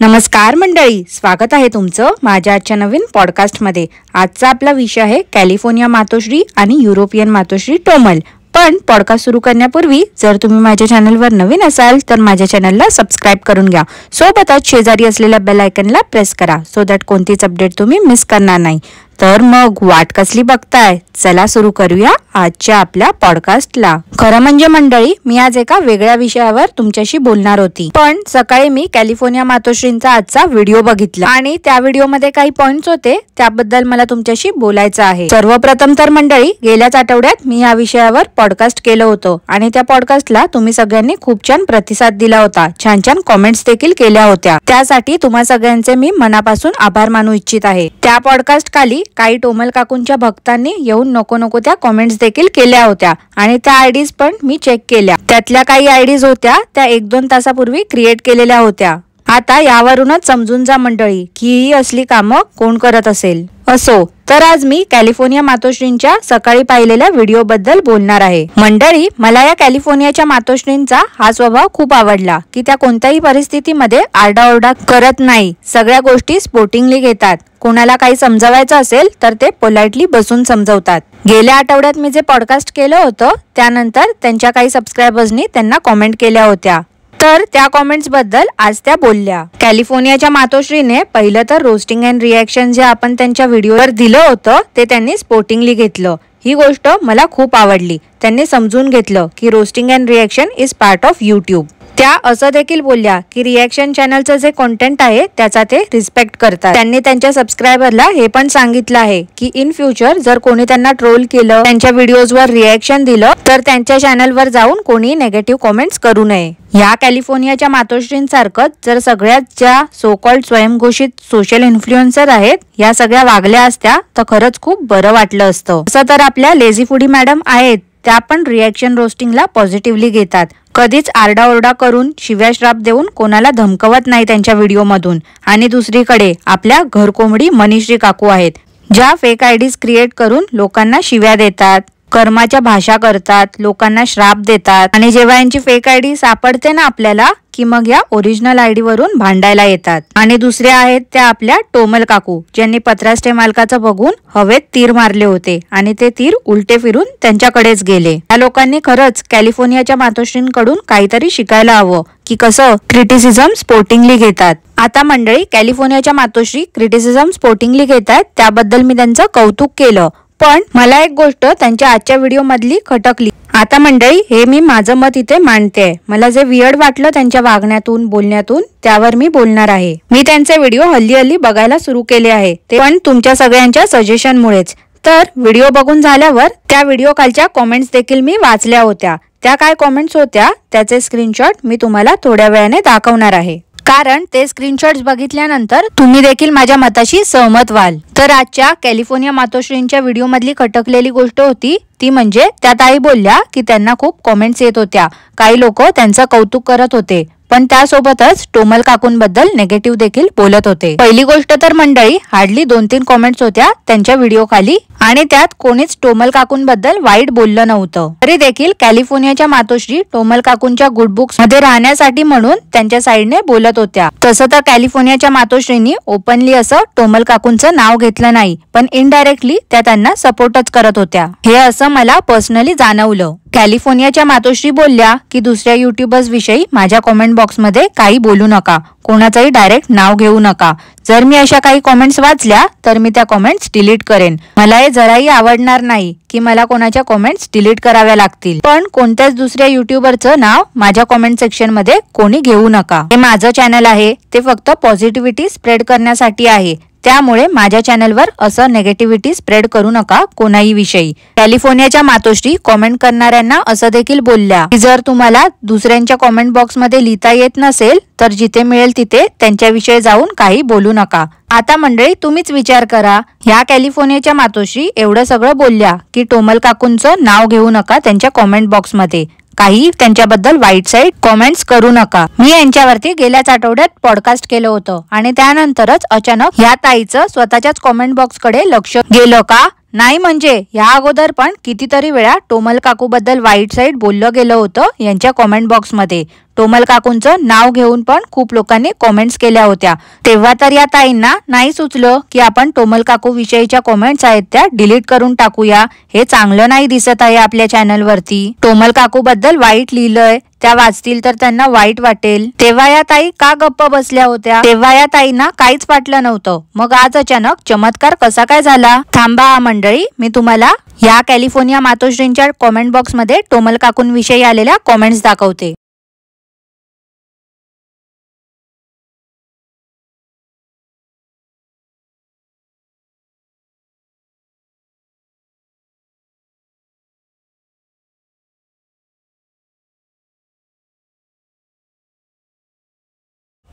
नमस्कार मंडळी, स्वागत आहे तुमचं माझ्या आजच्या नवीन पॉडकास्टमध्ये। आजचा आपला विषय आहे कॅलिफोर्निया मातोश्री आणि युरोपियन मातोश्री टोमल। पण पॉडकास्ट सुरू करण्यापूर्वी जर तुम्ही माझ्या चॅनलवर नवीन असाल तर माझ्या चॅनलला सबस्क्राइब करून घ्या। सोबतच शेजारी असलेल्या बेल आयकॉनला प्रेस करा सो दॅट कोणतीच अपडेट तुम्ही मिस करणार नाही। तर मग वाट कसली बघताय, चला सुरू करूया आजच्या आपल्या पॉडकास्टला। खरं म्हणजे मंडळी, मी आज एका वेगळ्या विषयावर तुमच्याशी बोलणार होती, पण सकाळी मी कॅलिफोर्निया मातोश्रींचा आजचा व्हिडिओ बघितला आणि त्या व्हिडिओमध्ये काही पॉइंट्स होते त्याबद्दल मला तुमच्याशी बोलायचं आहे। सर्वप्रथम तर मंडळी, गेल्याच आठवड्यात मी या विषयावर पॉडकास्ट केलं होतं आणि त्या पॉडकास्टला तुम्ही सगळ्यांनी खूप छान प्रतिसाद दिला होता, छान छान कॉमेंट्स देखील केल्या होत्या। त्यासाठी तुम्हा सगळ्यांचे मी मनापासून आभार मानू इच्छित आहे। त्या पॉडकास्ट खाली काही टोमल काकूंच्या भक्तांनी येऊन नको त्या कमेंट्स देखील केल्या होत्या आणि त्या आयडीज पण मी चेक केल्या। त्यातल्या काही आयडीज होत्या त्या 1-2 तासापूर्वी क्रिएट केलेल्या होत्या। आता यावरूनच समजून जा मंडळी की ही असली कामं कोण करत असेल। असो, तर आज मी कॅलिफोर्निया मातोश्रींच्या सकाळी पाहिलेल्या व्हिडिओ बद्दल बोलणार आहे। मंडळी, मला या कॅलिफोर्नियाच्या मातोश्रींचा हा स्वभाव खूप आवडला की त्या कोणत्याही परिस्थितीमध्ये आरडाओरडा करत नाही, सगळ्या गोष्टी स्पोर्टिंगली घेतात। कोणाला काही समजावायचं असेल तर ते पोलाइटली बसून समजवतात। गेल्या आठवड्यात मी जे पॉडकास्ट केलं होतं त्यानंतर त्यांच्या काही सबस्क्रायबर्सनी त्यांना कॉमेंट केल्या होत्या, तर त्या कॉमेंट्स बद्दल आज त्या बोलल्या। कॅलिफोर्नियाच्या मातोश्रीने पहिलं तर रोस्टिंग अँड रिॲक्शन जे आपण त्यांच्या व्हिडिओवर दिलं होतं ते त्यांनी स्पोर्टिंगली घेतलं। ही गोष्ट मला खूप आवडली। त्यांनी समजून घेतलं की roasting and reaction is part of YouTube. त्या असं देखील बोलल्या की रिॲक्शन चॅनलचं जे कंटेंट आहे त्याचा ते रिस्पेक्ट करतात। त्यांनी त्यांच्या सबस्क्रायबरला हे पण सांगितलं आहे की इन फ्युचर जर कोणी त्यांना ट्रोल केलं, त्यांच्या व्हिडिओजवर रिॲक्शन दिलं तर त्यांच्या चॅनलवर जाऊन कोणी नेगेटिव्ह कॉमेंट्स करू नये। या कॅलिफोर्नियाच्या मातोश्रींसारखंच जर सगळ्यात ज्या सो कॉल्ड स्वयंघोषित सोशल इन्फ्लुएन्सर आहेत या सगळ्या वागल्या असत्या तर खरंच खूप बरं वाटलं असतं। असं तर आपल्या लेझी फूडी मॅडम आहेत, त्या पण रिॲक्शन रोस्टिंगला पॉझिटिव्हली घेतात, कधीच आरडाओरडा करून शिव्या श्राप देऊन कोणाला धमकवत नाही त्यांच्या व्हिडिओमधून। आणि दुसरीकडे आपल्या घरकोंबडी मनीश्री काकू आहेत, ज्या फेक आयडीज क्रिएट करून लोकांना शिव्या देतात, कर्माच्या भाषा करतात, लोकांना श्राप देतात आणि जेव्हा यांची फेक आयडी सापडते ना आपल्याला की मग या ओरिजिनल आयडी वरून भांडायला येतात। आणि दुसऱ्या आहेत त्या आपल्या टोमल काकू, ज्यांनी पत्रास्टे मालकाचं बघून हवेत तीर मारले होते आणि ते तीर उलटे फिरून त्यांच्याकडेच गेले। या लोकांनी खरंच कॅलिफोर्नियाच्या मातोश्रींकडून काहीतरी शिकायला हवं की कसं क्रिटिसिझम स्पोर्टिंगली घेतात। आता मंडळी, कॅलिफोर्नियाच्या मातोश्री क्रिटिसिझम स्पोर्टिंगली घेतात त्याबद्दल मी त्यांचं कौतुक केलं, पण मला एक गोष्ट त्यांच्या आजच्या व्हिडिओ मधली खटकली। आता मंडळी, हे मी माझं मत इथे मांडते। मला जे वियर्ड वाटलं त्यांच्या वागण्यातून बोलण्यातून त्यावर मी बोलणार आहे। मी त्यांचे व्हिडिओ हल्ली बघायला सुरू केले आहे, ते पण तुमच्या सगळ्यांच्या सजेशनमुळेच। तर व्हिडिओ बघून झाल्यावर त्या व्हिडिओ खालच्या कॉमेंट्स देखील मी वाचल्या होत्या। त्या काय कॉमेंट्स होत्या त्याचे स्क्रीनशॉट मी तुम्हाला थोड्या वेळाने दाखवणार आहे, कारण ते स्क्रीनशॉट्स बघितल्यानंतर तुम्ही देखील माझ्या मताशी सहमत व्हाल। तर आजच्या कॅलिफोर्निया मातोश्रींच्या व्हिडिओ मधली खटकलेली गोष्ट होती ती म्हणजे त्या ताई बोलल्या की त्यांना खूप कॉमेंट्स येत होत्या, काही लोक त्यांचं कौतुक करत होते पण त्यासोबतच टोमल काकूंबद्दल नेगेटिव्ह देखील बोलत होते। पहिली गोष्ट तर मंडळी, हार्डली 2-3 कॉमेंट्स होत्या त्यांच्या व्हिडिओ खाली आणि त्यात कोणीच टोमल काकूंबद्दल वाईट बोललं नव्हतं। तरी देखील कॅलिफोर्नियाच्या मातोश्री टोमल काकूंच्या गुड बुक्स मध्ये राहण्यासाठी म्हणून त्यांच्या साईडने बोलत होत्या। तसं तर कॅलिफोर्नियाच्या मातोश्रींनी ओपनली असं टोमल काकूंचं नाव घेतलं नाही, पण इनडायरेक्टली त्या त्यांना सपोर्टच करत होत्या। हे असं मला पर्सनली जाणवलं। कॅलिफोर्नियाच्या मातोश्री बोलल्या की दुसऱ्या युट्यूबर्स विषयी माझ्या कॉमेंट बॉक्समध्ये काही बोलू नका, कोणाचंही डायरेक्ट नाव घेऊ नका। जर मी अशा काही कॉमेंट्स वाचल्या तर मी त्या कॉमेंट्स डिलीट करेन। मला हे जराही आवडणार नाही की मला कोणाच्या कॉमेंट्स डिलीट कराव्या लागतील, पण कोणत्याच दुसऱ्या युट्यूबरचं नाव माझ्या कॉमेंट सेक्शन मध्ये कोणी घेऊ नका। हे माझं चॅनल आहे, ते फक्त पॉझिटिव्हिटी स्प्रेड करण्यासाठी आहे, त्यामुळे माझ्या चॅनलवर असं नेगेटिव्हिटी स्प्रेड करू नका कोणाही विषयी। कॅलिफोर्नियाच्या मातोश्री कॉमेंट करणाऱ्यांना असं देखील बोलल्या की जर तुम्हाला दुसऱ्यांच्या कॉमेंट बॉक्स मध्ये लिहिता येत नसेल तर जिथे मिळेल तिथे त्यांच्याविषयी जाऊन काही बोलू नका। आता मंडळी, तुम्हीच विचार करा, ह्या कॅलिफोर्नियाच्या मातोश्री एवढं सगळं बोलल्या की टोमल काकूंचं नाव घेऊ नका त्यांच्या कॉमेंट बॉक्स मध्ये, काही त्यांच्याबद्दल वाईट साईड कॉमेंट्स करू नका। मी यांच्यावरती गेल्याच आठवड्यात पॉडकास्ट केलं होतं आणि त्यानंतरच अचानक ह्या ताईचं स्वतःच्याच कॉमेंट बॉक्स कडे लक्ष गेलं का? नाही म्हणजे या अगोदर पण कितीतरी वेळा टोमल काकू बद्दल वाईट साईड बोललं गेलं होतं यांच्या कॉमेंट बॉक्स मध्ये। टोमल काकूंचं नाव घेऊन पण खूप लोकांनी कॉमेंट्स केल्या होत्या. तेव्हा तर या ताईंना नाही सुचलं की आपण टोमल काकू विषयीच्या कॉमेंट्स आहेत त्या डिलीट करून टाकूया. हे चांगलं नाही दिसत आहे आपल्या चॅनल वरती. टोमल काकू बद्दल वाईट लिहिलंय, त्या वाचतील तर त्यांना वाईट वाटेल. तेव्हा या ताई का गप्प बसल्या होत्या? तेव्हा या ताईंना काहीच वाटलं नव्हतं. मग आज अचानक चमत्कार कसा काय झाला? थांबा मंडळी, मी तुम्हाला या कॅलिफोर्निया मातोश्रींच्या कॉमेंट बॉक्स मध्ये टोमल काकूंविषयी आलेल्या कॉमेंट्स दाखवते.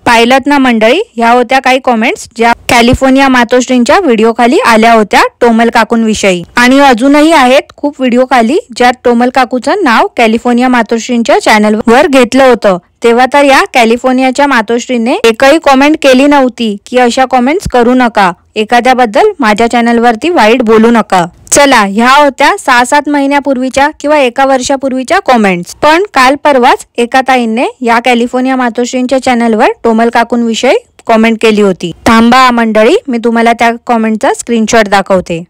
पाहिलत ना मंडळी, ह्या होत्या काही कॉमेंट्स ज्या कॅलिफोर्निया मातोश्रींच्या व्हिडिओ खाली आल्या होत्या टोमल काकूंविषयी. आणि अजूनही आहेत खूप व्हिडिओ खाली ज्यात टोमल काकूचं नाव कॅलिफोर्निया मातोश्रींच्या चॅनल वर घेतलं होतं. तेव्हा तर या कॅलिफोर्नियाच्या मातोश्रीने एकही कॉमेंट केली नव्हती की अशा कॉमेंट्स करू नका, एखाद्याबद्दल माझ्या चॅनल वरती वाईट बोलू नका. चला, ह्या होत्या 6-7 महिन्यापूर्वीच्या किंवा 1 वर्षापूर्वीच्या कॉमेंट्स. पण काल परवाच एका ताईंने या कॅलिफोर्निया मातोश्रींच्या चॅनलवर टोमल काकूंविषयी कॉमेंट केली होती. थांबा मंडळी, मी तुम्हाला त्या कॉमेंटचा स्क्रीनशॉट दाखवते.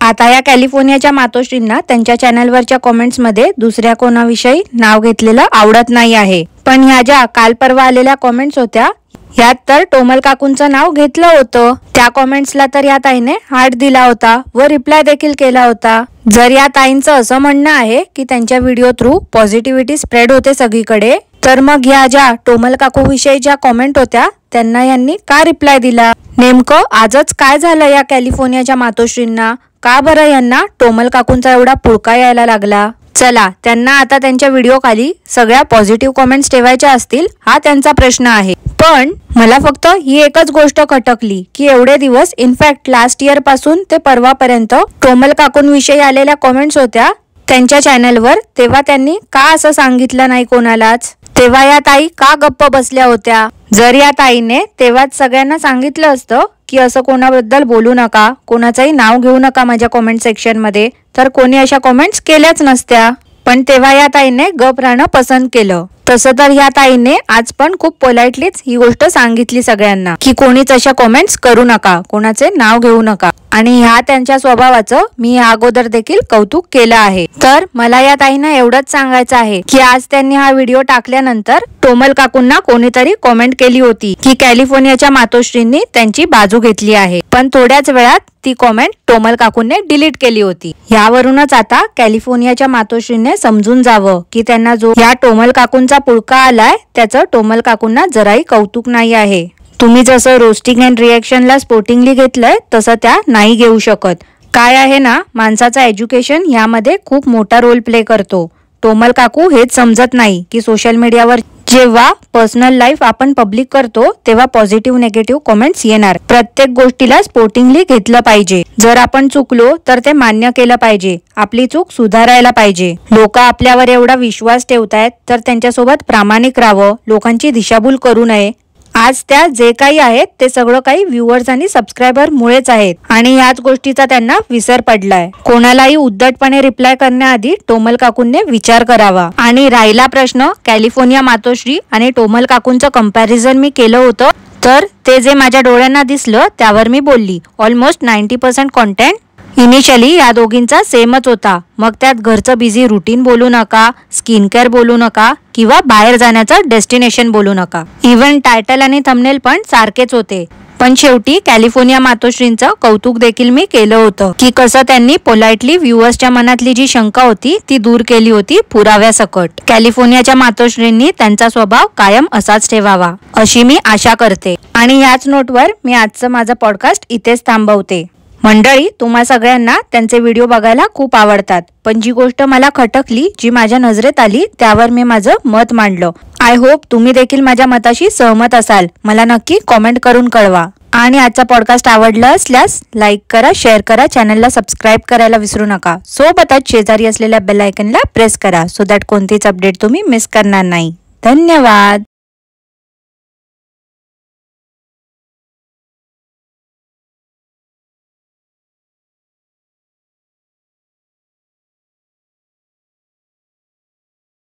आता या कॅलिफोर्नियाच्या मातोश्रींना त्यांच्या चॅनलवरच्या कॉमेंट्स मध्ये दुसऱ्या कोणाविषयी नाव घेतलेलं आवडत नाही आहे. पण ह्या ज्या काल परवा आलेल्या कॉमेंट्स होत्या ह्यात तर टोमल काकूंचं नाव घेतलं होतं. त्या कॉमेंट्सला तर या ताईने हार्ट दिला होता व रिप्लाय देखील केला होता. जर या ताईंचं असं म्हणणं आहे की त्यांच्या व्हिडिओ थ्रू पॉझिटिव्हिटी स्प्रेड होते सगळीकडे, तर मग ह्या ज्या टोमल काकू विषयी ज्या कॉमेंट होत्या त्यांना यांनी का रिप्लाय दिला? नेमकं आजच काय झालं या कॅलिफोर्नियाच्या मातोश्रींना? का बरं यांना टोमल काकूंचा एवढा पुळका यायला लागला? चला, त्यांना आता त्यांच्या व्हिडिओ खाली सगळ्या पॉझिटिव्ह कॉमेंट्स ठेवायच्या असतील हा त्यांचा प्रश्न आहे. पण मला फक्त ही एकच गोष्ट खटकली की एवढे दिवस, इनफॅक्ट लास्ट इयर पासून ते परवापर्यंत टोमल काकूंविषयी आलेल्या कॉमेंट्स होत्या त्यांच्या चॅनलवर, तेव्हा त्यांनी का असं सांगितलं नाही कोणालाच? तेव्हा या ताई का गप्प बसल्या होत्या? जर या ताईने तेव्हाच सगळ्यांना सांगितलं असतं की असं कोणाबद्दल बोलू नका, कोणाचंही नाव घेऊ नका माझ्या कॉमेंट सेक्शन मध्ये, तर कोणी अशा कॉमेंट्स केल्याच नसत्या. पण तेव्हा या ताईने गप राहणं पसंत केलं. तसं तर या ताईने आज पण खूप पोलाइटलीच ही गोष्ट सांगितली सगळ्यांना की कोणीच अशा कॉमेंट्स करू नका, कोणाचे नाव घेऊ नका. आणि ह्या त्यांच्या स्वभावाचं मी या अगोदर देखील कौतुक केलं आहे. तर मला या ताईंना एवढंच सांगायचं आहे की आज त्यांनी हा व्हिडिओ टाकल्यानंतर टोमल काकूंना कोणीतरी कॉमेंट केली होती की कॅलिफोर्नियाच्या मातोश्रींनी त्यांची बाजू घेतली आहे, पण थोड्याच वेळात ती कॉमेंट टोमल काकूंनी डिलीट केली होती. यावरूनच आता कॅलिफोर्नियाच्या मातोश्रीने समजून जावं की त्यांना जो या टोमल काकूंचा पुळका आलाय त्याचं टोमल काकूंना जराही कौतुक नाही आहे. तुम्ही जसं रोस्टिंग अँड रिएक्शनला स्पोर्टिंगली घेतलंय तसं त्या नाही घेऊ शकत. काय आहे ना, माणसाचं एज्युकेशन यामध्ये खूप मोठा रोल प्ले करतो. टोमल काकू हेच समजत नाही की सोशल मीडियावर जेव्हा पर्सनल लाईफ आपण पब्लिक करतो तेव्हा पॉझिटिव्ह नेगेटिव्ह कॉमेंट्स येणार. प्रत्येक गोष्टीला स्पोर्टिंगली घेतलं पाहिजे. जर आपण चुकलो तर ते मान्य केलं पाहिजे, आपली चूक सुधारायला पाहिजे. लोक आपल्यावर एवढा विश्वास ठेवतायत तर त्यांच्यासोबत प्रामाणिक राहावं, लोकांची दिशाभूल करू नये. आज त्या जे काही आहेत ते सगळं काही व्ह्युअर्स आणि सबस्क्रायबर मुळेच आहेत आणि याच गोष्टीचा त्यांना विसर पडलाय. कोणालाही उद्धटपणे रिप्लाय करण्याआधी टोमल काकूंनी विचार करावा. आणि राहिला प्रश्न कॅलिफोर्निया मातोश्री आणि टोमल काकूंचं कंपॅरिझन मी केलं होतं, तर ते जे माझ्या डोळ्यांना दिसलं त्यावर मी बोलली. ऑलमोस्ट 90% कॉन्टेंट इनिशियली या दोघींचा सेमच होता. मग त्यात घरचं बिझी रुटीन बोलू नका, स्किन केअर बोलू नका किंवा बाहेर जाण्याचं डेस्टिनेशन बोलू नका. इव्हन टायटल आणि थंबनेल पण सारखेच होते. पण शेवटी कॅलिफोर्निया मातोश्रींचं कौतुक देखील मी केलं होतं की कसं त्यांनी पोलाइटली व्ह्युअर्सच्या मनातली जी शंका होती ती दूर केली होती पुराव्यासकट. कॅलिफोर्नियाच्या मातोश्रींनी त्यांचा स्वभाव कायम असाच ठेवावा अशी मी आशा करते. आणि याच नोटवर मी आजचं माझं पॉडकास्ट इथेच थांबवते. मंडळी, तुम्हा सगळ्यांना त्यांचे व्हिडिओ बघायला खूप आवडतात, पण जी गोष्ट मला खटकली, जी माझ्या नजरेत आली, त्यावर मी माझं मत मांडलं. आय होप तुम्ही देखील माझ्या मताशी सहमत असाल. मला नक्की कॉमेंट करून कळवा. आणि आजचा पॉडकास्ट आवडला असल्यास लाईक करा, शेअर करा, चॅनलला सबस्क्राईब करायला विसरू नका. सोबतच शेजारी असलेल्या बेल आयकनला प्रेस करा सो दॅट कोणतीच अपडेट तुम्ही मिस करणार नाही. धन्यवाद.